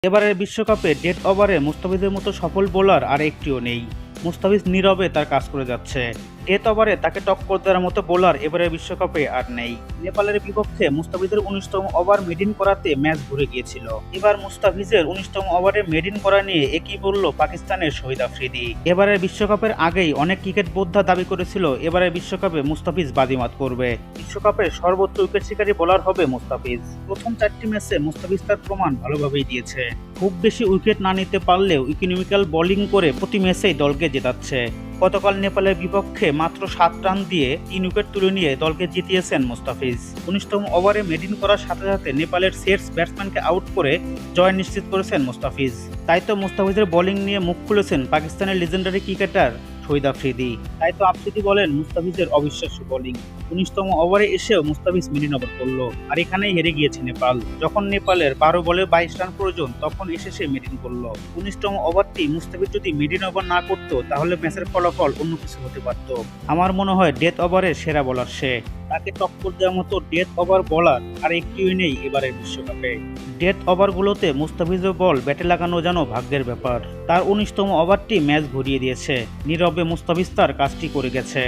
এবারের বিশ্বকাপে ডেথ ওভারে মুস্তাফিজের মতো সফল বোলার আর একটিও নেই। মুস্তাফিজ নীরবে তার কাজ করে যাচ্ছে। ডেথ ওভারে তাকে টক্কর দেওয়ার মতো বোলার এবারের বিশ্বকাপে আর নেই। নেপালের বিপক্ষে মুস্তাফিজের ১৯তম ওভার মেডিন করাতে ম্যাচ ঘুরে গিয়েছিল। এবার মুস্তাফিজের ১৯তম ওভারে মেডিন করা নিয়ে একই বলল পাকিস্তানের শহীদ আফ্রিদি। এবারের বিশ্বকাপের আগেই অনেক ক্রিকেট বোদ্ধা দাবি করেছিল এবারের বিশ্বকাপে মুস্তাফিজ বাজিমাত করবে। বিশ্বকাপের সর্বোচ্চ উইকেট শিকারী বোলার হবে মুস্তাফিজ। প্রথম ৪টি ম্যাচে মুস্তাফিজ তার প্রমাণ ভালোভাবেই দিয়েছে। খুব বেশি উইকেট না নিতে পারলেও ইকোনমিক্যাল বোলিং করে প্রতি ম্যাচেই দলকে জেতাচ্ছে। গতকাল নেপালের বিপক্ষে মাত্র ৭ রান দিয়ে ৩ উইকেট তুলে নিয়ে দলকে জিতিয়েছেন মুস্তাফিজ। ১৯তম ওভারে মেডিন করার সাথে সাথে নেপালের শেষ ব্যাটসম্যানকে আউট করে জয় নিশ্চিত করেছেন মুস্তাফিজ। তাই তো মুস্তাফিজের বোলিং নিয়ে মুখ খুলেছেন পাকিস্তানের লিজেন্ডারি ক্রিকেটার শহীদ আফ্রিদি। তাই তো আফ্রিদি বলেন মুস্তাফিজের অবিশ্বাস্য বোলিং। ১৯তম ওভারে এসেও মুস্তাফিজ মিডিল ওভার করলো, আর এখানেই হেরে গিয়েছে নেপাল। যখন নেপালের ১২ বলে ২২ রান প্রয়োজন তখন এসে সে মিডিল করলো। ১৯তম ওভারটি মুস্তাফিজ যদি মিডিল ওভার না করতো তাহলে ম্যাচের ফলাফল অন্য কিছু হতে পারত। আমার মনে হয় ডেথ ওভারের সেরা বোলার সে। তাকে টক্কর দেওয়ার মতো ডেথ ওভার বোলার আর একটিও নেই এবারের বিশ্বকাপে। ডেথ ওভারগুলোতে মুস্তাফিজের বল ব্যাটে লাগানো যেন ভাগ্যের ব্যাপার। তার ১৯তম ওভারটি ম্যাচ ঘুরিয়ে দিয়েছে। নীরবে মুস্তাফিজ তার কাজটি করে গেছে।